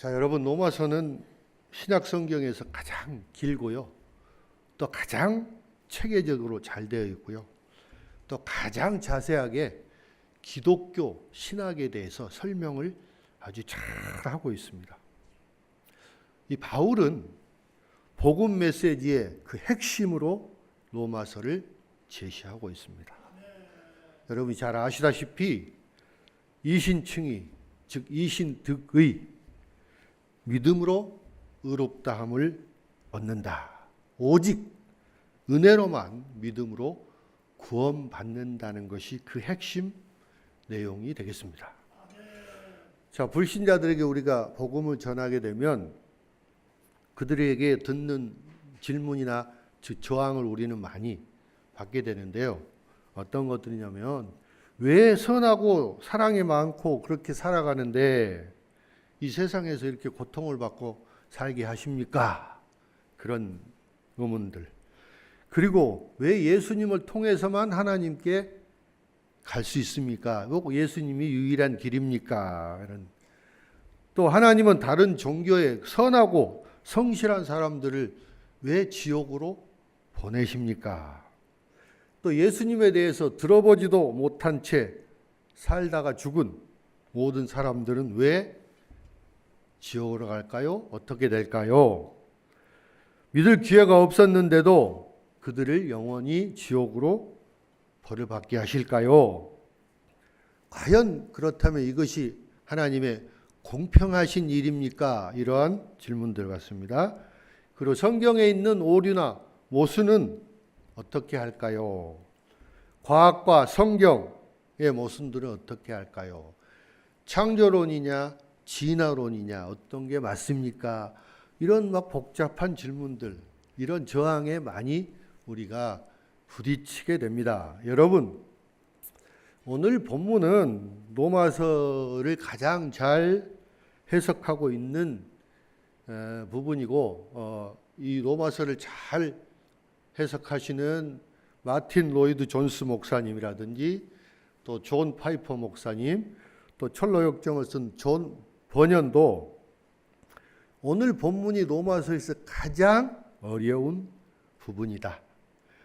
자, 여러분, 로마서는 신약 성경에서 가장 길고요. 또 가장 체계적으로 잘 되어 있고요. 또 가장 자세하게 기독교 신학에 대해서 설명을 아주 잘 하고 있습니다. 이 바울은 복음 메시지의 그 핵심으로 로마서를 제시하고 있습니다. 여러분이 잘 아시다시피 이신칭의, 즉 이신득의 믿음으로 의롭다함을 얻는다. 오직 은혜로만 믿음으로 구원받는다는 것이 그 핵심 내용이 되겠습니다. 자, 불신자들에게 우리가 복음을 전하게 되면 그들에게 듣는 질문이나 저항을 우리는 많이 받게 되는데요. 어떤 것들이냐면, 왜 선하고 사랑이 많고 그렇게 살아가는데 이 세상에서 이렇게 고통을 받고 살게 하십니까? 그런 의문들. 그리고 왜 예수님을 통해서만 하나님께 갈 수 있습니까? 예수님이 유일한 길입니까? 또 하나님은 다른 종교의 선하고 성실한 사람들을 왜 지옥으로 보내십니까? 또 예수님에 대해서 들어보지도 못한 채 살다가 죽은 모든 사람들은 왜 지옥으로 갈까요? 어떻게 될까요? 믿을 기회가 없었는데도 그들을 영원히 지옥으로 벌을 받게 하실까요? 과연 그렇다면 이것이 하나님의 공평하신 일입니까? 이러한 질문들 같습니다. 그리고 성경에 있는 오류나 모순은 어떻게 할까요? 과학과 성경의 모순들은 어떻게 할까요? 창조론이냐 진화론이냐 어떤 게 맞습니까? 이런 막 복잡한 질문들, 이런 저항에 많이 우리가 부딪히게 됩니다. 여러분, 오늘 본문은 로마서를 가장 잘 해석하고 있는 부분이고, 이 로마서를 잘 해석하시는 마틴 로이드 존스 목사님이라든지 또 존 파이퍼 목사님, 또 철로역정을 쓴 존 번연도 오늘 본문이 로마서에서 가장 어려운 부분이다.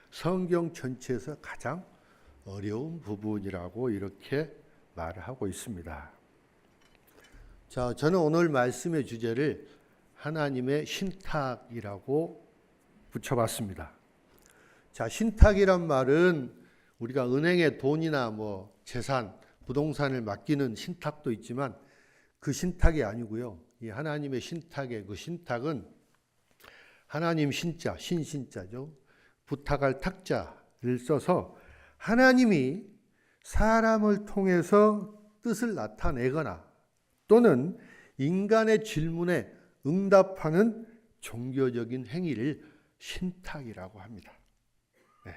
성경 전체에서 가장 어려운 부분이라고 이렇게 말을 하고 있습니다. 자, 저는 오늘 말씀의 주제를 하나님의 신탁이라고 붙여봤습니다. 자, 신탁이란 말은 우리가 은행에 돈이나 재산, 부동산을 맡기는 신탁도 있지만 그 신탁이 아니고요. 이 하나님의 신탁의 그 신탁은 하나님 신자, 신신자죠. 부탁할 탁자를 써서 하나님이 사람을 통해서 뜻을 나타내거나 또는 인간의 질문에 응답하는 종교적인 행위를 신탁이라고 합니다. 네.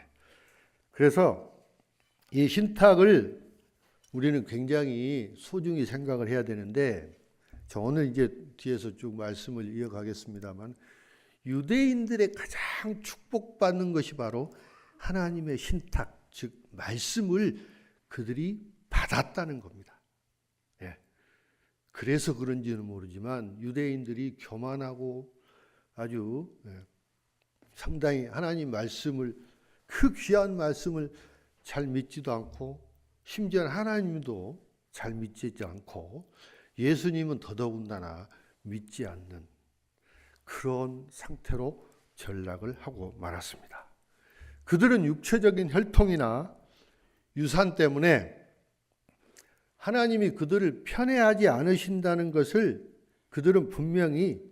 그래서 이 신탁을 우리는 굉장히 소중히 생각을 해야 되는데, 저 오늘 이제 뒤에서 쭉 말씀을 이어가겠습니다만, 유대인들의 가장 축복받는 것이 바로 하나님의 신탁, 즉 말씀을 그들이 받았다는 겁니다. 예. 그래서 그런지는 모르지만 유대인들이 교만하고 아주 상당히 하나님 말씀을, 그 귀한 말씀을 잘 믿지도 않고, 심지어 하나님도 잘 믿지 않고 예수님은 더더군다나 믿지 않는 그런 상태로 전락을 하고 말았습니다. 그들은 육체적인 혈통이나 유산 때문에 하나님이 그들을 편애하지 않으신다는 것을 그들은 분명히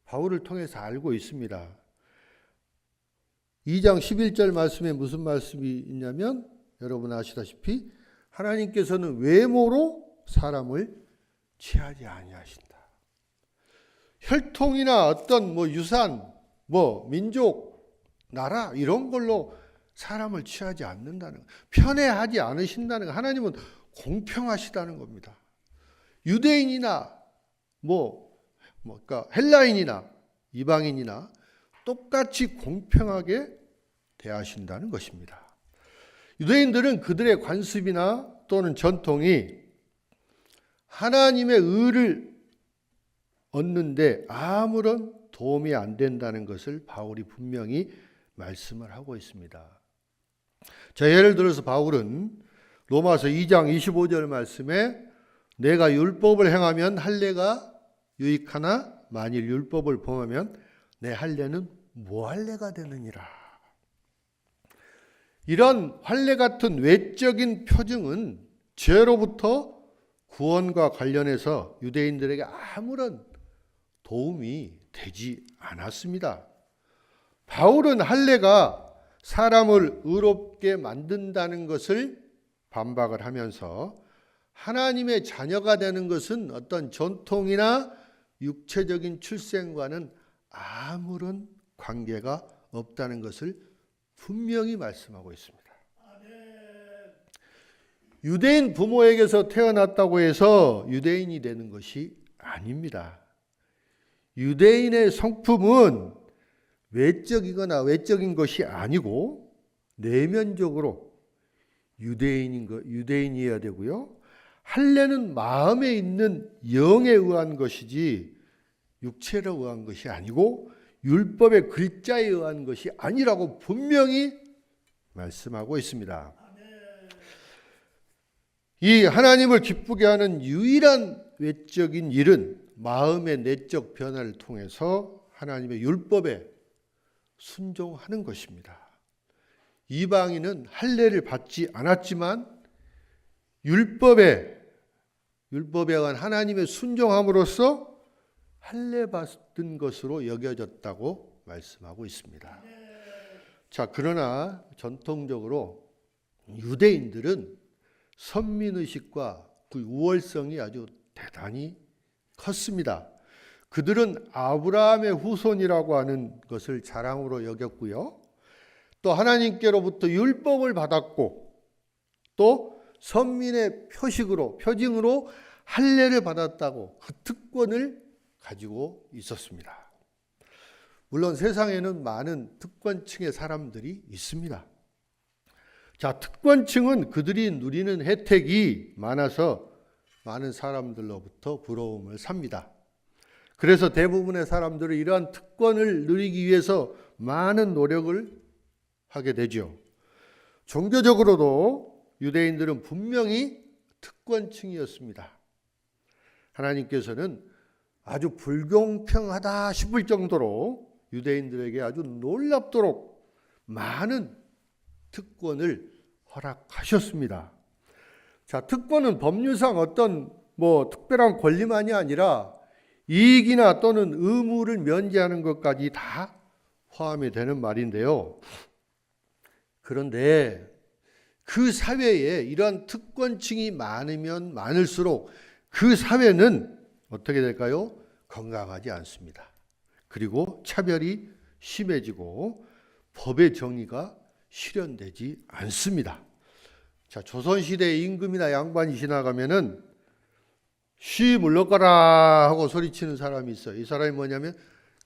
바울을 통해서 알고 있습니다. 2장 11절 말씀에 무슨 말씀이 있냐면, 여러분 아시다시피 하나님께서는 외모로 사람을 취하지 아니하신다. 혈통이나 어떤 유산, 민족, 나라 이런 걸로 사람을 취하지 않는다는 것, 편애하지 않으신다는 것, 하나님은 공평하시다는 겁니다. 유대인이나 그러니까 헬라인이나 이방인이나 똑같이 공평하게 대하신다는 것입니다. 유대인들은 그들의 관습이나 또는 전통이 하나님의 의를 얻는데 아무런 도움이 안 된다는 것을 바울이 분명히 말씀을 하고 있습니다. 자, 예를 들어서 바울은 로마서 2장 25절 말씀에 내가 율법을 행하면 할례가 유익하나 만일 율법을 범하면 내 할례는 무할례가 되느니라. 이런 할례 같은 외적인 표징은 죄로부터 구원과 관련해서 유대인들에게 아무런 도움이 되지 않았습니다. 바울은 할례가 사람을 의롭게 만든다는 것을 반박을 하면서 하나님의 자녀가 되는 것은 어떤 전통이나 육체적인 출생과는 아무런 관계가 없다는 것을 분명히 말씀하고 있습니다. 유대인 부모에게서 태어났다고 해서 유대인이 되는 것이 아닙니다. 유대인의 성품은 외적인 것이 아니고 내면적으로 유대인이어야 되고요. 할례는 마음에 있는 영에 의한 것이지 육체에 의한 것이 아니고 율법의 글자에 의한 것이 아니라고 분명히 말씀하고 있습니다. 이 하나님을 기쁘게 하는 유일한 외적인 일은 마음의 내적 변화를 통해서 하나님의 율법에 순종하는 것입니다. 이방인은 할례를 받지 않았지만 율법에 의한 하나님의 순종함으로써 할례 받은 것으로 여겨졌다고 말씀하고 있습니다. 자, 그러나 전통적으로 유대인들은 선민의식과 그 우월성이 아주 대단히 컸습니다. 그들은 아브라함의 후손이라고 하는 것을 자랑으로 여겼고요. 또 하나님께로부터 율법을 받았고 또 선민의 표징으로 할례를 받았다고 그 특권을 가지고 있었습니다. 물론 세상에는 많은 특권층의 사람들이 있습니다. 자, 특권층은 그들이 누리는 혜택이 많아서 많은 사람들로부터 부러움을 삽니다. 그래서 대부분의 사람들은 이러한 특권을 누리기 위해서 많은 노력을 하게 되죠. 종교적으로도 유대인들은 분명히 특권층이었습니다. 하나님께서는 아주 불공평하다 싶을 정도로 유대인들에게 아주 놀랍도록 많은 특권을 허락하셨습니다. 자, 특권은 법률상 어떤 특별한 권리만이 아니라 이익이나 또는 의무를 면제하는 것까지 다 포함이 되는 말인데요. 그런데 그 사회에 이러한 특권층이 많으면 많을수록 그 사회는 어떻게 될까요? 건강하지 않습니다. 그리고 차별이 심해지고 법의 정의가 실현되지 않습니다. 자, 조선시대의 임금이나 양반이 지나가면은 쉬 물러가라 하고 소리치는 사람이 있어요. 이 사람이 뭐냐면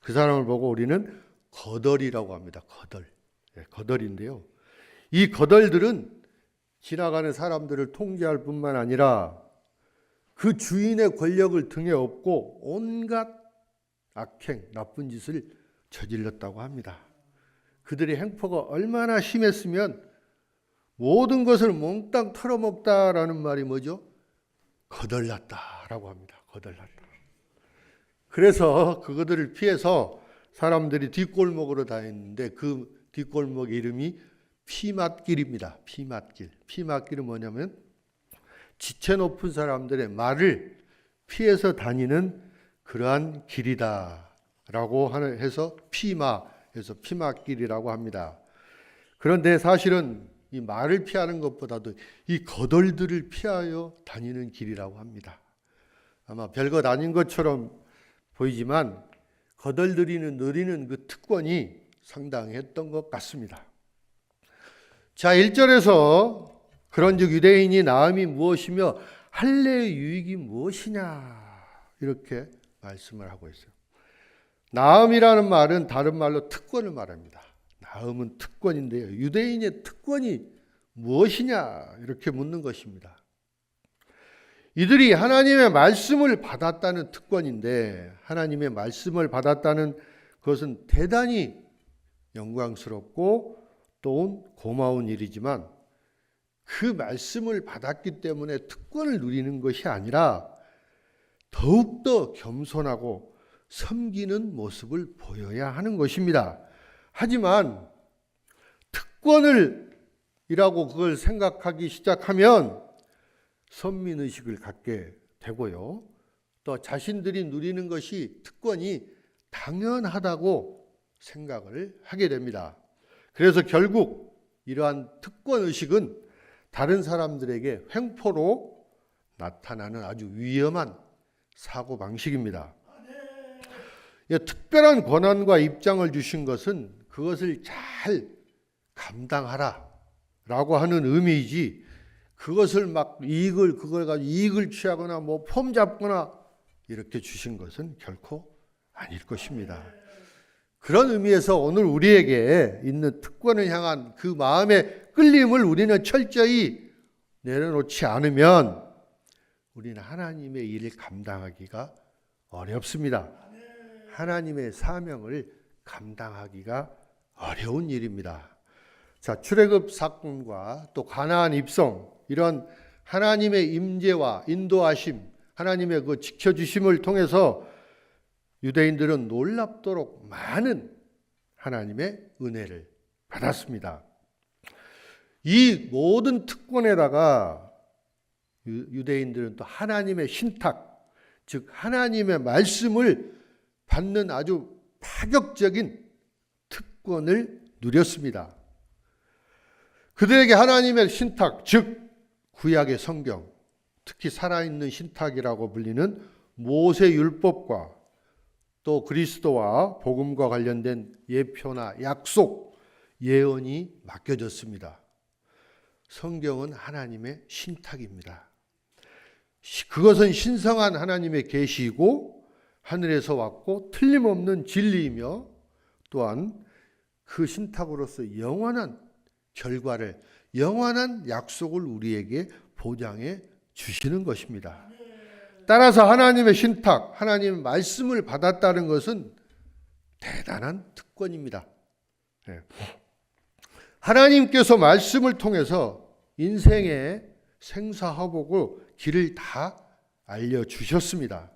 그 사람을 보고 우리는 거덜이라고 합니다. 거덜인데요. 이 거덜들은 지나가는 사람들을 통제할 뿐만 아니라 그 주인의 권력을 등에 업고 온갖 악행, 나쁜 짓을 저질렀다고 합니다. 그들의 행포가 얼마나 심했으면 모든 것을 몽땅 털어먹다라는 말이 뭐죠? 거덜났다라고 합니다. 거덜났다. 그래서 그들을 피해서 사람들이 뒷골목으로 다녔는데 그 뒷골목 이름이 피맛길입니다. 피맛길. 피맛길은 뭐냐면 지체 높은 사람들의 말을 피해서 다니는 그러한 길이다라고 해서 피마에서 피맛길이라고 합니다. 그런데 사실은 이 말을 피하는 것보다도 이 거덜들을 피하여 다니는 길이라고 합니다. 아마 별것 아닌 것처럼 보이지만 거덜들이 누리는 그 특권이 상당했던 것 같습니다. 자, 1절에서 그런즉 유대인이 나음이 무엇이며 할례의 유익이 무엇이냐 이렇게 말씀을 하고 있어요. 나음이라는 말은 다른 말로 특권을 말합니다. 나음은 특권인데요. 유대인의 특권이 무엇이냐 이렇게 묻는 것입니다. 이들이 하나님의 말씀을 받았다는 특권인데, 하나님의 말씀을 받았다는 것은 대단히 영광스럽고 또 고마운 일이지만, 그 말씀을 받았기 때문에 특권을 누리는 것이 아니라 더욱더 겸손하고 섬기는 모습을 보여야 하는 것입니다. 하지만 특권이라고 그걸 생각하기 시작하면 선민의식을 갖게 되고요. 또 자신들이 누리는 것이 특권이 당연하다고 생각을 하게 됩니다. 그래서 결국 이러한 특권의식은 다른 사람들에게 횡포로 나타나는 아주 위험한 사고방식입니다. 특별한 권한과 입장을 주신 것은 그것을 잘 감당하라 라고 하는 의미이지, 그것을 그걸 가지고 이익을 취하거나 폼 잡거나 이렇게 주신 것은 결코 아닐 것입니다. 그런 의미에서 오늘 우리에게 있는 특권을 향한 그 마음의 끌림을 우리는 철저히 내려놓지 않으면 우리는 하나님의 일을 감당하기가 어렵습니다. 하나님의 사명을 감당하기가 어려운 일입니다. 자, 출애굽 사건과 또 가나안 입성, 이런 하나님의 임재와 인도하심, 하나님의 그 지켜주심을 통해서 유대인들은 놀랍도록 많은 하나님의 은혜를 받았습니다. 이 모든 특권에다가 유대인들은 또 하나님의 신탁, 즉 하나님의 말씀을 받는 아주 파격적인 특권을 누렸습니다. 그들에게 하나님의 신탁, 즉 구약의 성경, 특히 살아있는 신탁이라고 불리는 모세율법과 또 그리스도와 복음과 관련된 예표나 약속, 예언이 맡겨졌습니다. 성경은 하나님의 신탁입니다. 그것은 신성한 하나님의 계시이고 하늘에서 왔고 틀림없는 진리이며, 또한 그 신탁으로서 영원한 결과를, 영원한 약속을 우리에게 보장해 주시는 것입니다. 따라서 하나님의 신탁, 하나님의 말씀을 받았다는 것은 대단한 특권입니다. 하나님께서 말씀을 통해서 인생의 생사화복을 길을 다 알려주셨습니다.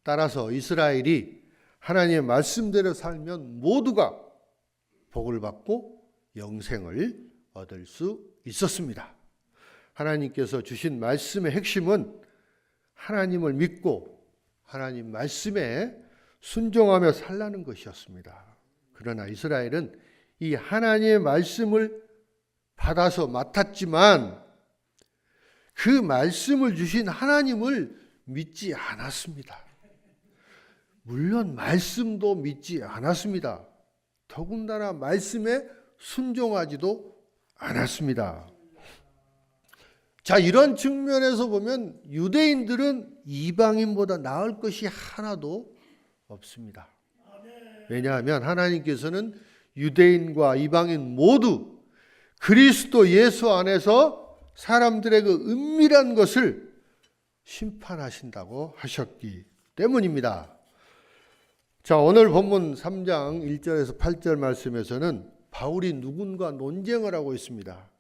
따라서 이스라엘이 하나님의 말씀대로 살면 모두가 복을 받고 영생을 얻을 수 있었습니다. 하나님께서 주신 말씀의 핵심은 하나님을 믿고 하나님 말씀에 순종하며 살라는 것이었습니다. 그러나 이스라엘은 이 하나님의 말씀을 받아서 맡았지만 그 말씀을 주신 하나님을 믿지 않았습니다. 물론 말씀도 믿지 않았습니다. 더군다나 말씀에 순종하지도 않았습니다. 자, 이런 측면에서 보면 유대인들은 이방인보다 나을 것이 하나도 없습니다. 왜냐하면 하나님께서는 유대인과 이방인 모두 그리스도 예수 안에서 사람들의 그 은밀한 것을 심판하신다고 하셨기 때문입니다. 자, 오늘 본문 3장 1절에서 8절 말씀에서는 바울이 누군가 논쟁을 하고 있습니다.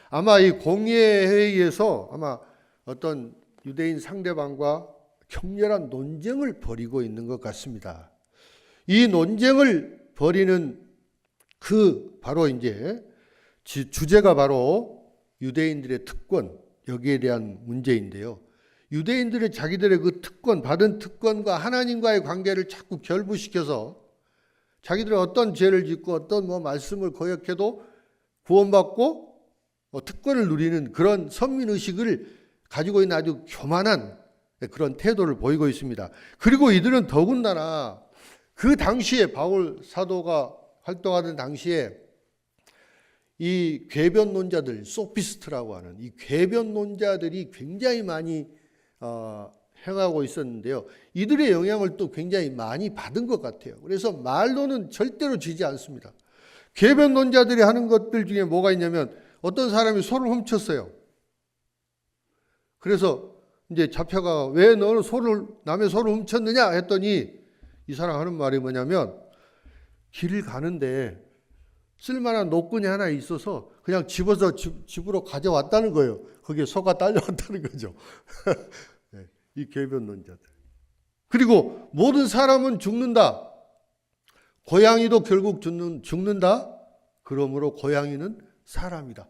아마 이 공예회의에서 아마 어떤 유대인 상대방과 격렬한 논쟁을 벌이고 있는 것 같습니다. 이 논쟁을 벌이는 바로 이제 주제가 바로 유대인들의 특권, 여기에 대한 문제인데요. 유대인들은 자기들의 그 특권, 받은 특권과 하나님과의 관계를 자꾸 결부시켜서 자기들은 어떤 죄를 짓고 어떤 말씀을 거역해도 구원받고 특권을 누리는 그런 선민의식을 가지고 있는 아주 교만한 그런 태도를 보이고 있습니다. 그리고 이들은 더군다나 그 당시에 바울 사도가 활동하던 당시에 이 궤변론자들, 소피스트라고 하는 이 궤변론자들이 굉장히 많이 행하고 있었는데요. 이들의 영향을 또 굉장히 많이 받은 것 같아요. 그래서 말로는 절대로 지지 않습니다. 궤변론자들이 하는 것들 중에 뭐가 있냐면 어떤 사람이 소를 훔쳤어요. 그래서 이제 잡혀가 왜 너는 남의 소를 훔쳤느냐 했더니 이 사람 하는 말이 뭐냐면 길을 가는데 쓸만한 노끈이 하나 있어서 그냥 집어서 집으로 가져왔다는 거예요. 거기에 소가 딸려왔다는 거죠. 네, 이 궤변론자들. 그리고 모든 사람은 죽는다. 고양이도 결국 죽는다. 그러므로 고양이는 사람이다.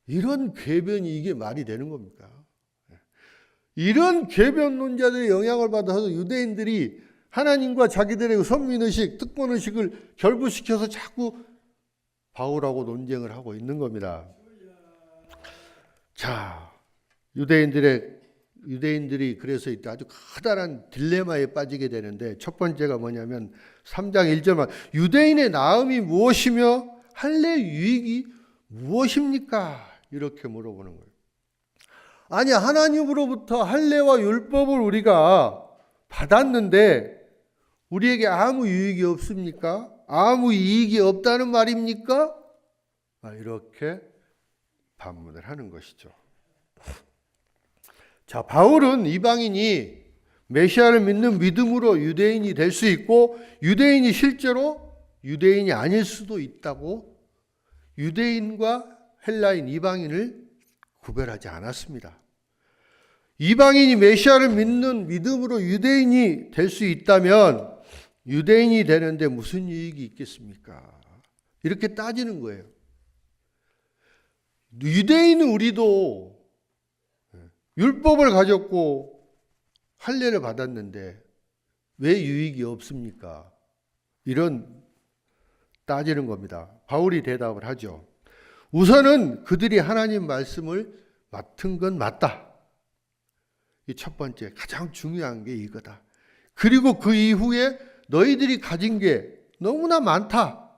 이런 궤변이 이게 말이 되는 겁니까? 이런 궤변론자들의 영향을 받아서 유대인들이 하나님과 자기들의 선민의식, 특권의식을 결부시켜서 자꾸 바울하고 논쟁을 하고 있는 겁니다. 자, 유대인들이 그래서 이때 아주 커다란 딜레마에 빠지게 되는데 첫 번째가 뭐냐면 3장 1절만 유대인의 나음이 무엇이며 할례 유익이 무엇입니까? 이렇게 물어보는 거예요. 아니 하나님으로부터 할례와 율법을 우리가 받았는데 우리에게 아무 유익이 없습니까? 아무 이익이 없다는 말입니까? 이렇게 반문을 하는 것이죠. 자, 바울은 이방인이 메시아를 믿는 믿음으로 유대인이 될 수 있고 유대인이 실제로 유대인이 아닐 수도 있다고 유대인과 헬라인 이방인을 구별하지 않았습니다. 이방인이 메시아를 믿는 믿음으로 유대인이 될 수 있다면 유대인이 되는데 무슨 유익이 있겠습니까? 이렇게 따지는 거예요. 유대인은 우리도 율법을 가졌고 할례를 받았는데 왜 유익이 없습니까? 이런 따지는 겁니다. 바울이 대답을 하죠. 우선은 그들이 하나님 말씀을 맡은 건 맞다. 이 첫 번째 가장 중요한 게 이거다. 그리고 그 이후에 너희들이 가진 게 너무나 많다.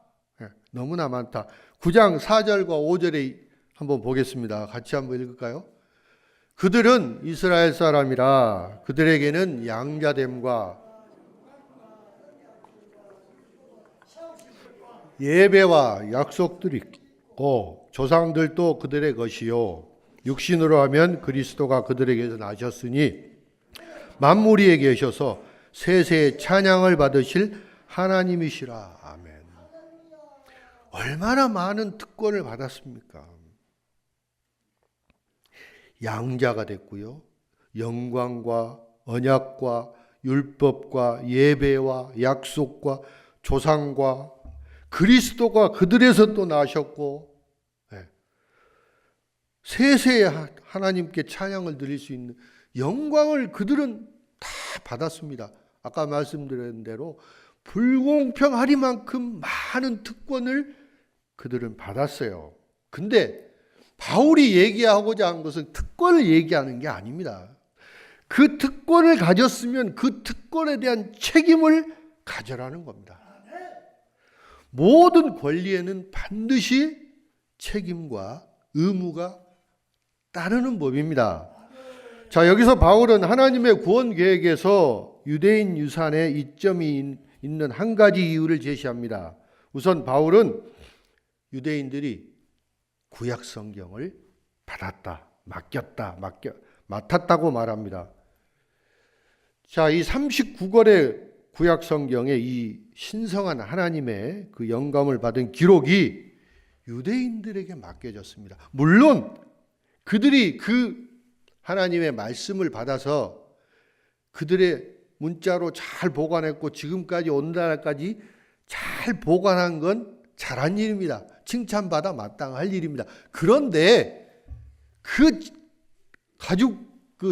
너무나 많다. 9장 4절과 5절에 한번 보겠습니다. 같이 한번 읽을까요? 그들은 이스라엘 사람이라 그들에게는 양자됨과 예배와 약속들이 있고 조상들도 그들의 것이요 육신으로 하면 그리스도가 그들에게서 나셨으니 만물 위에 계셔서 세세의 찬양을 받으실 하나님이시라. 아멘. 얼마나 많은 특권을 받았습니까? 양자가 됐고요. 영광과 언약과 율법과 예배와 약속과 조상과 그리스도가 그들에서 또 나셨고 세세에 하나님께 찬양을 드릴 수 있는 영광을 그들은 다 받았습니다. 아까 말씀드린 대로 불공평하리만큼 많은 특권을 그들은 받았어요. 근데 바울이 얘기하고자 한 것은 특권을 얘기하는 게 아닙니다. 그 특권을 가졌으면 그 특권에 대한 책임을 가져라는 겁니다. 모든 권리에는 반드시 책임과 의무가 따르는 법입니다. 자, 여기서 바울은 하나님의 구원 계획에서 유대인 유산에 이점이 있는 한 가지 이유를 제시합니다. 우선 바울은 유대인들이 구약 성경을 받았다, 맡았다고 말합니다. 자, 이 39권의 구약 성경의 이 신성한 하나님의 그 영감을 받은 기록이 유대인들에게 맡겨졌습니다. 물론 그들이 그 하나님의 말씀을 받아서 그들의 문자로 잘 보관했고 지금까지 오늘날까지 잘 보관한 건 잘한 일입니다. 칭찬받아 마땅할 일입니다. 그런데 그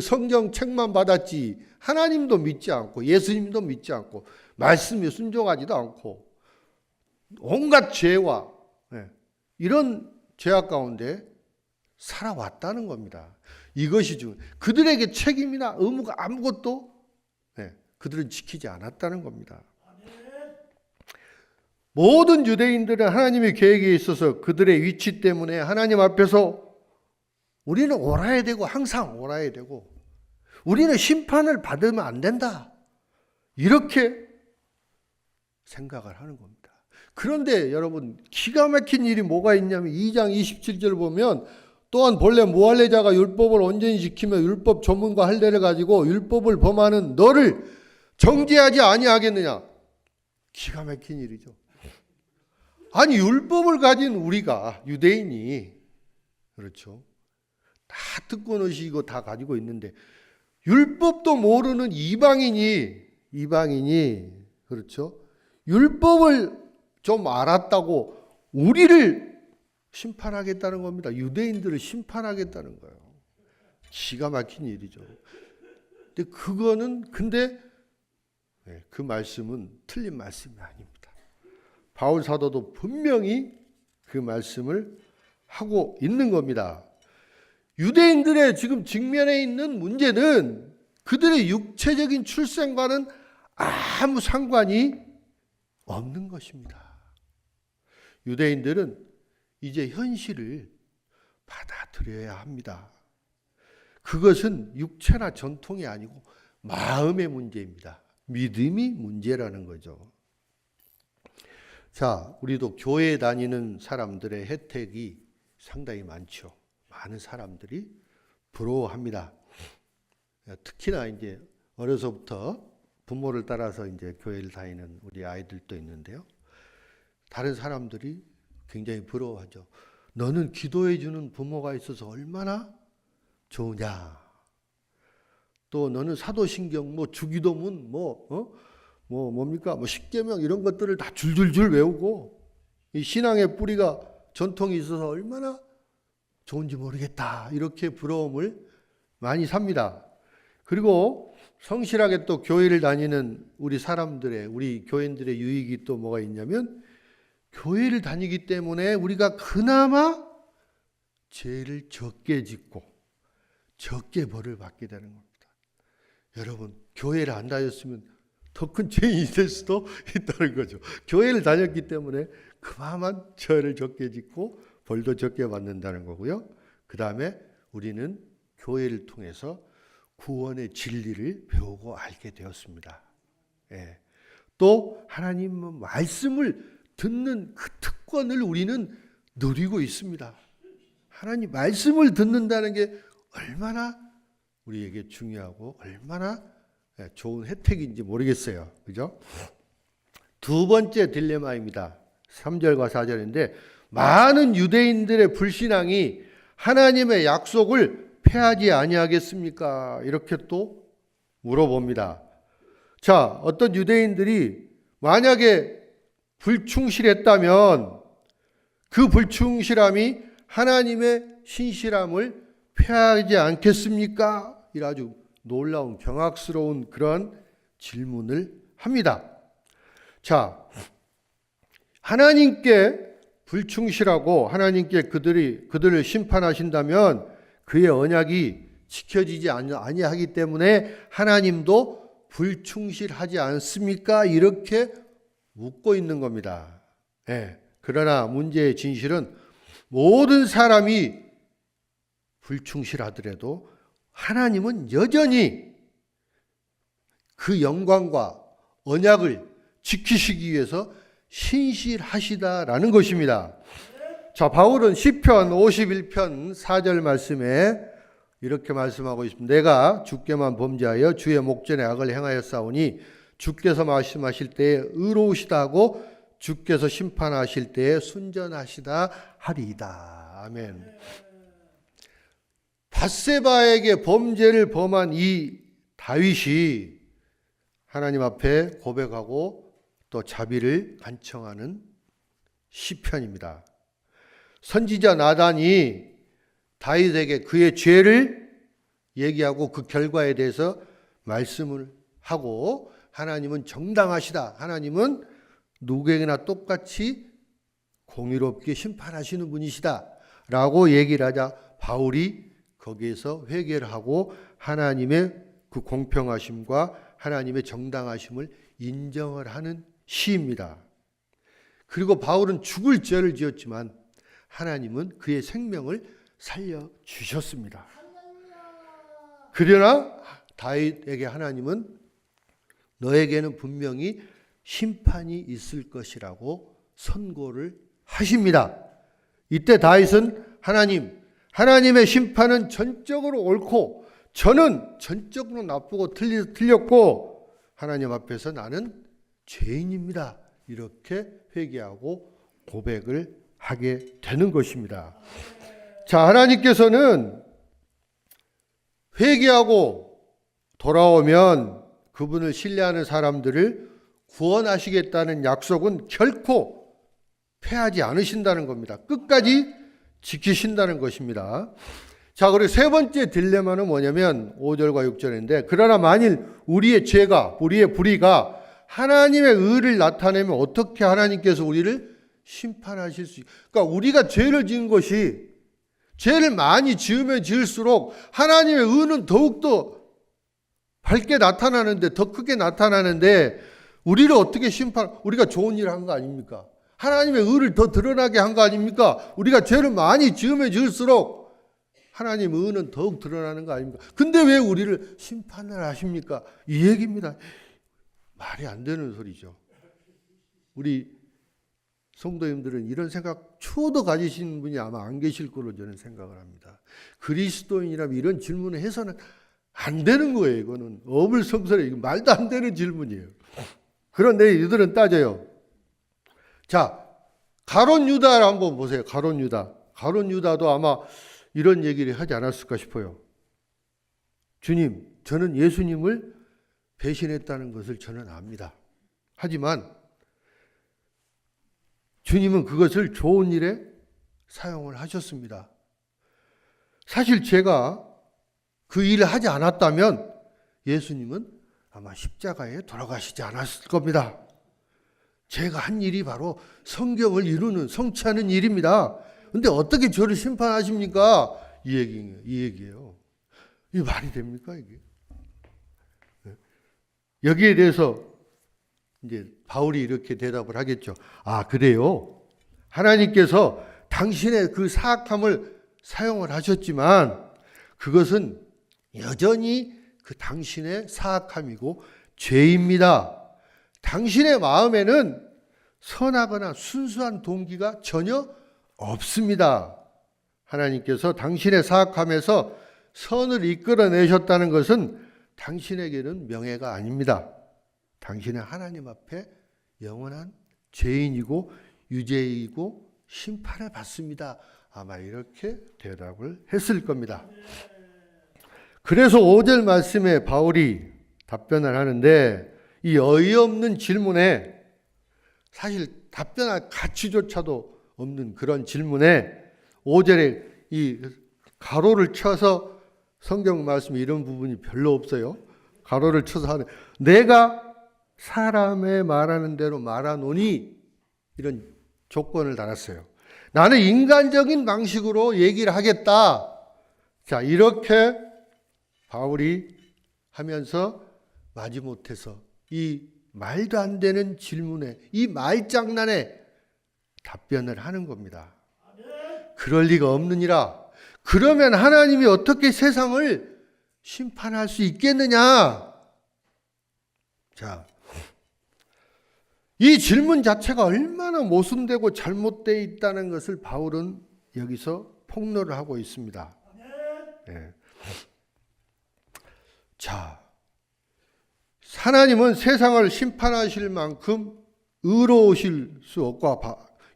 성경 책만 받았지 하나님도 믿지 않고 예수님도 믿지 않고 말씀에 순종하지도 않고 온갖 죄와 이런 죄악 가운데 살아왔다는 겁니다. 이것이 그들에게 책임이나 의무가 아무것도 그들은 지키지 않았다는 겁니다. 모든 유대인들은 하나님의 계획에 있어서 그들의 위치 때문에 하나님 앞에서 우리는 옳아야 되고 항상 옳아야 되고 우리는 심판을 받으면 안 된다. 이렇게 생각을 하는 겁니다. 그런데 여러분 기가 막힌 일이 뭐가 있냐면 2장 27절 보면 또한 본래 무할례자가 율법을 온전히 지키며 율법 조문과 할례를 가지고 율법을 범하는 너를 정죄하지 아니하겠느냐. 기가 막힌 일이죠. 아니 율법을 가진 우리가 유대인이 그렇죠. 다 특권의식이고 다 가지고 있는데 율법도 모르는 이방인이 그렇죠. 율법을 좀 알았다고 우리를 심판하겠다는 겁니다. 유대인들을 심판하겠다는 거예요. 기가 막힌 일이죠. 근데 그 말씀은 틀린 말씀이 아닙니다. 바울 사도도 분명히 그 말씀을 하고 있는 겁니다. 유대인들의 지금 직면해 있는 문제는 그들의 육체적인 출생과는 아무 상관이 없는 것입니다. 유대인들은 이제 현실을 받아들여야 합니다. 그것은 육체나 전통이 아니고 마음의 문제입니다. 믿음이 문제라는 거죠. 자, 우리도 교회 다니는 사람들의 혜택이 상당히 많죠. 많은 사람들이 부러워합니다. 특히나 이제 어려서부터 부모를 따라서 이제 교회를 다니는 우리 아이들도 있는데요. 다른 사람들이 굉장히 부러워하죠. 너는 기도해 주는 부모가 있어서 얼마나 좋으냐. 또 너는 사도신경, 주기도문, 뭡니까? 십계명 이런 것들을 다 줄줄줄 외우고 이 신앙의 뿌리가 전통이 있어서 얼마나 좋은지 모르겠다. 이렇게 부러움을 많이 삽니다. 그리고 성실하게 또 교회를 다니는 우리 교인들의 유익이 또 뭐가 있냐면 교회를 다니기 때문에 우리가 그나마 죄를 적게 짓고 적게 벌을 받게 되는 겁니다. 여러분, 교회를 안 다녔으면 더 큰 죄인이 될 수도 있다는 거죠. 교회를 다녔기 때문에 그만한 죄를 적게 짓고 벌도 적게 받는다는 거고요. 그 다음에 우리는 교회를 통해서 구원의 진리를 배우고 알게 되었습니다. 또 하나님의 말씀을 듣는 그 특권을 우리는 누리고 있습니다. 하나님 말씀을 듣는다는 게 얼마나 우리에게 중요하고 얼마나 좋은 혜택인지 모르겠어요. 그죠? 두 번째 딜레마입니다. 3절과 4절인데 많은 유대인들의 불신앙이 하나님의 약속을 폐하지 아니하겠습니까? 이렇게 또 물어봅니다. 자, 어떤 유대인들이 만약에 불충실했다면 그 불충실함이 하나님의 신실함을 폐하지 않겠습니까? 이 아주 놀라운 경악스러운 그런 질문을 합니다. 자, 하나님께 불충실하고 하나님께 그들을 심판하신다면 그의 언약이 지켜지지 아니하기 때문에 하나님도 불충실하지 않습니까? 이렇게 묻고 있는 겁니다. 그러나 문제의 진실은 모든 사람이 불충실하더라도 하나님은 여전히 그 영광과 언약을 지키시기 위해서 신실하시다라는 것입니다. 자, 바울은 시편 51편 4절 말씀에 이렇게 말씀하고 있습니다. 내가 주께만 범죄하여 주의 목전에 악을 행하였사오니 주께서 말씀하실 때에 의로우시다 하고 주께서 심판하실 때에 순전하시다 하리이다. 아멘. 밧세바에게 범죄를 범한 이 다윗이 하나님 앞에 고백하고 또 자비를 간청하는 시편입니다. 선지자 나단이 다윗에게 그의 죄를 얘기하고 그 결과에 대해서 말씀을 하고 하나님은 정당하시다. 하나님은 누구에게나 똑같이 공의롭게 심판하시는 분이시다. 라고 얘기를 하자 바울이 거기에서 회개를 하고 하나님의 그 공평하심과 하나님의 정당하심을 인정을 하는 시입니다. 그리고 바울은 죽을 죄를 지었지만 하나님은 그의 생명을 살려주셨습니다. 그러나 다윗에게 하나님은 너에게는 분명히 심판이 있을 것이라고 선고를 하십니다. 이때 다윗은 하나님의 심판은 전적으로 옳고 저는 전적으로 나쁘고 틀렸고 하나님 앞에서 나는 죄인입니다. 이렇게 회개하고 고백을 하게 되는 것입니다. 자, 하나님께서는 회개하고 돌아오면 그분을 신뢰하는 사람들을 구원하시겠다는 약속은 결코 패하지 않으신다는 겁니다. 끝까지 지키신다는 것입니다. 자, 그리고 세 번째 딜레마는 뭐냐면 5절과 6절인데, 그러나 만일 우리의 죄가, 우리의 불의가 하나님의 의를 나타내면 어떻게 하나님께서 우리를 심판하실 수 있을까? 그러니까 우리가 죄를 지은 것이, 죄를 많이 지으면 지을수록 하나님의 의는 더욱더 밝게 나타나는데, 더 크게 나타나는데, 우리를 어떻게 우리가 좋은 일을 한 거 아닙니까? 하나님의 의를 더 드러나게 한 거 아닙니까? 우리가 죄를 많이 지으면 지을수록 하나님의 의는 더욱 드러나는 거 아닙니까? 근데 왜 우리를 심판을 하십니까? 이 얘기입니다. 말이 안 되는 소리죠. 우리 성도님들은 이런 생각 추호도 가지신 분이 아마 안 계실 거로 저는 생각을 합니다. 그리스도인이라면 이런 질문을 해서는 안 되는 거예요. 이거는 어불성설에 이거 말도 안 되는 질문이에요. 그런데 이들은 따져요. 자, 가룟 유다를 한번 보세요. 가룟 유다. 가룟 유다도 아마 이런 얘기를 하지 않았을까 싶어요. 주님, 저는 예수님을 배신했다는 것을 저는 압니다. 하지만 주님은 그것을 좋은 일에 사용을 하셨습니다. 사실 제가 그 일을 하지 않았다면 예수님은 아마 십자가에 돌아가시지 않았을 겁니다. 제가 한 일이 바로 성경을 이루는 성취하는 일입니다. 근데 어떻게 저를 심판하십니까? 이 얘기예요. 이게 말이 됩니까, 이게? 여기에 대해서 이제 바울이 이렇게 대답을 하겠죠. 아, 그래요? 하나님께서 당신의 그 사악함을 사용을 하셨지만 그것은 여전히 그 당신의 사악함이고 죄입니다. 당신의 마음에는 선하거나 순수한 동기가 전혀 없습니다. 하나님께서 당신의 사악함에서 선을 이끌어내셨다는 것은 당신에게는 명예가 아닙니다. 당신은 하나님 앞에 영원한 죄인이고 유죄이고 심판을 받습니다. 아마 이렇게 대답을 했을 겁니다. 그래서 5절 말씀에 바울이 답변을 하는데 이 어이없는 질문에 사실 답변할 가치조차도 없는 그런 질문에 5절에 이 가로를 쳐서 성경 말씀에 이런 부분이 별로 없어요. 가로를 쳐서 하는 내가 사람의 말하는 대로 말하노니 이런 조건을 달았어요. 나는 인간적인 방식으로 얘기를 하겠다. 자, 이렇게 바울이 하면서 마지못해서 이 말도 안 되는 질문에 이 말장난에 답변을 하는 겁니다. 그럴 리가 없느니라. 그러면 하나님이 어떻게 세상을 심판할 수 있겠느냐? 자, 이 질문 자체가 얼마나 모순되고 잘못되어 있다는 것을 바울은 여기서 폭로를 하고 있습니다. 네. 자, 하나님은 세상을 심판하실 만큼 의로우실 수 없고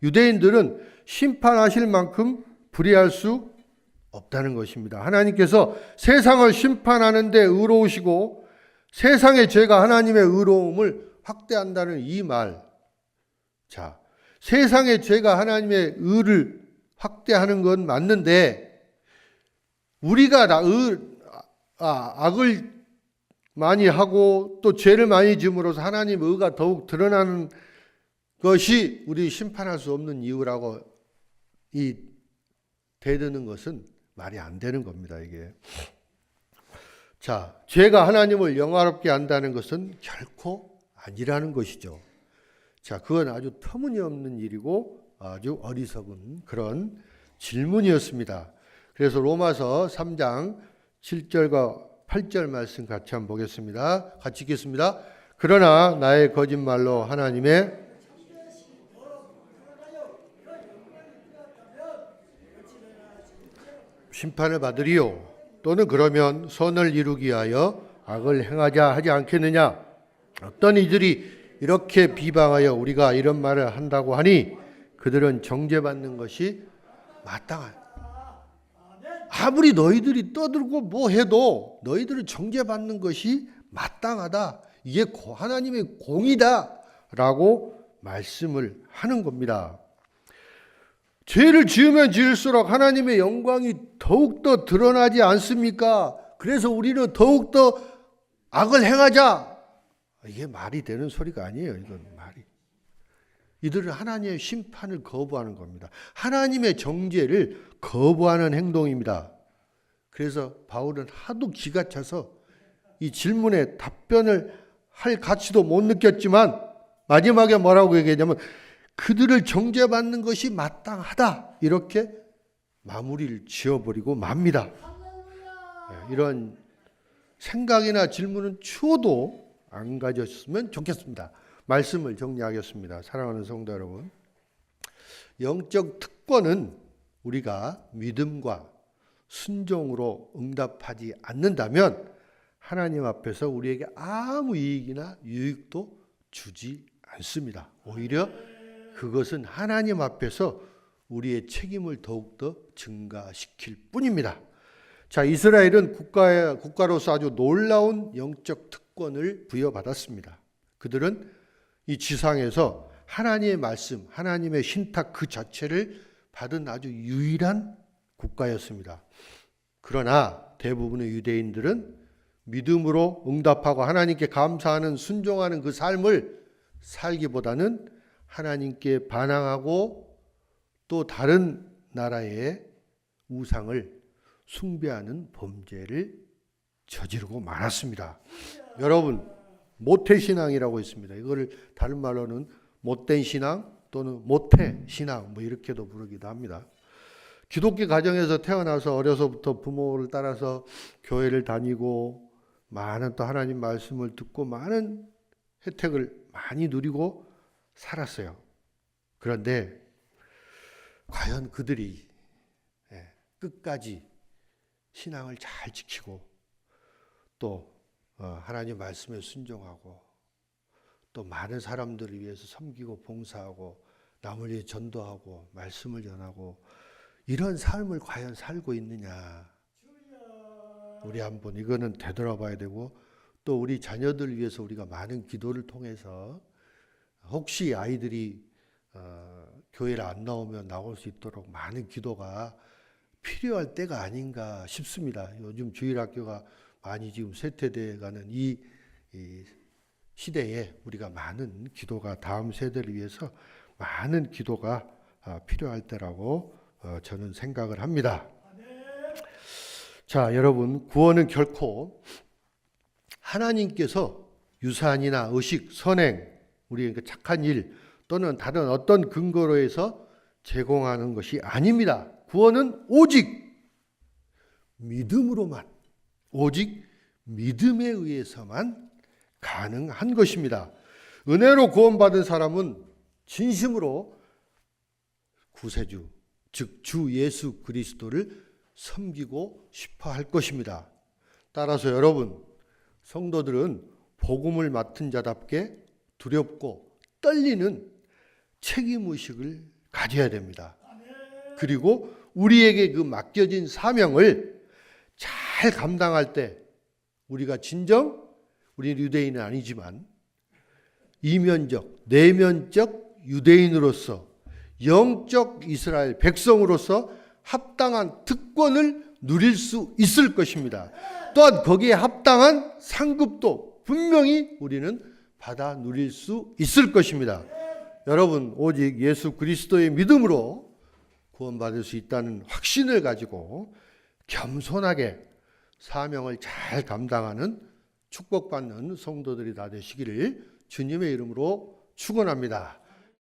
유대인들은 심판하실 만큼 불의할 수 없다는 것입니다. 하나님께서 세상을 심판하는데 의로우시고 세상의 죄가 하나님의 의로움을 확대한다는 이 말. 자, 세상의 죄가 하나님의 의를 확대하는 건 맞는데 우리가 악을 많이 하고 또 죄를 많이 지음으로써 하나님의 의가 더욱 드러나는 것이 우리 심판할 수 없는 이유라고 이 대드는 것은 말이 안 되는 겁니다, 이게. 자, 죄가 하나님을 영화롭게 한다는 것은 결코 아니라는 것이죠. 자, 그건 아주 터무니없는 일이고 아주 어리석은 그런 질문이었습니다. 그래서 로마서 3장 7절과 8절 말씀 같이 한번 보겠습니다. 같이 읽겠습니다. 그러나 나의 거짓말로 하나님의 심판을 받으리요. 또는 그러면 선을 이루기 위하여 악을 행하자 하지 않겠느냐. 어떤 이들이 이렇게 비방하여 우리가 이런 말을 한다고 하니 그들은 정죄받는 것이 마땅한. 아무리 너희들이 떠들고 뭐 해도 너희들은 정죄받는 것이 마땅하다. 이게 하나님의 공이다 라고 말씀을 하는 겁니다. 죄를 지으면 지을수록 하나님의 영광이 더욱더 드러나지 않습니까? 그래서 우리는 더욱더 악을 행하자. 이게 말이 되는 소리가 아니에요. 이건 말이. 이들은 하나님의 심판을 거부하는 겁니다. 하나님의 정죄를 거부하는 행동입니다. 그래서 바울은 하도 기가 차서 이 질문에 답변을 할 가치도 못 느꼈지만 마지막에 뭐라고 얘기했냐면 그들을 정죄받는 것이 마땅하다. 이렇게 마무리를 지어버리고 맙니다. 이런 생각이나 질문은 추워도 안 가졌으면 좋겠습니다. 말씀을 정리하겠습니다. 사랑하는 성도 여러분, 영적 특권은 우리가 믿음과 순종으로 응답하지 않는다면 하나님 앞에서 우리에게 아무 이익이나 유익도 주지 않습니다. 오히려 그것은 하나님 앞에서 우리의 책임을 더욱더 증가시킬 뿐입니다. 자, 이스라엘은 국가로서 아주 놀라운 영적 특권을 부여받았습니다. 그들은 이 지상에서 하나님의 말씀, 하나님의 신탁 그 자체를 받은 아주 유일한 국가였습니다. 그러나 대부분의 유대인들은 믿음으로 응답하고 하나님께 감사하는 순종하는 그 삶을 살기보다는 하나님께 반항하고 또 다른 나라의 우상을 숭배하는 범죄를 저지르고 말았습니다. 여러분, 모태신앙이라고 있습니다. 이거를 다른 말로는 못된 신앙 또는 모태신앙 뭐 이렇게도 부르기도 합니다. 기독교 가정에서 태어나서 어려서부터 부모를 따라서 교회를 다니고 많은 또 하나님 말씀을 듣고 많은 혜택을 많이 누리고 살았어요. 그런데 과연 그들이 끝까지 신앙을 잘 지키고 또 하나님 말씀에 순종하고 또 많은 사람들을 위해서 섬기고 봉사하고 남을 위해 전도하고 말씀을 전하고 이런 삶을 과연 살고 있느냐. 우리 한번 이거는 되돌아봐야 되고 또 우리 자녀들 위해서 우리가 많은 기도를 통해서 혹시 아이들이 교회를 안 나오면 나올 수 있도록 많은 기도가 필요할 때가 아닌가 싶습니다. 요즘 주일학교가 많이 지금 쇠퇴되어 가는 이 시대에 우리가 많은 기도가 다음 세대를 위해서 많은 기도가 필요할 때라고 저는 생각을 합니다. 자, 여러분, 구원은 결코 하나님께서 유산이나 의식, 선행, 우리의 착한 일 또는 다른 어떤 근거로 해서 제공하는 것이 아닙니다. 구원은 오직 믿음으로만, 오직 믿음에 의해서만 가능한 것입니다. 은혜로 구원받은 사람은 진심으로 구세주, 즉 주 예수 그리스도를 섬기고 싶어 할 것입니다. 따라서 여러분, 성도들은 복음을 맡은 자답게 두렵고 떨리는 책임의식을 가져야 됩니다. 그리고 우리에게 그 맡겨진 사명을 잘 감당할 때 우리가 진정, 우리 유대인은 아니지만 이면적, 내면적 유대인으로서 영적 이스라엘 백성으로서 합당한 특권을 누릴 수 있을 것입니다. 또한 거기에 합당한 상급도 분명히 우리는 받아 누릴 수 있을 것입니다. 여러분, 오직 예수 그리스도의 믿음으로 구원받을 수 있다는 확신을 가지고 겸손하게 사명을 잘 감당하는 축복받는 성도들이 다 되시기를 주님의 이름으로 축원합니다.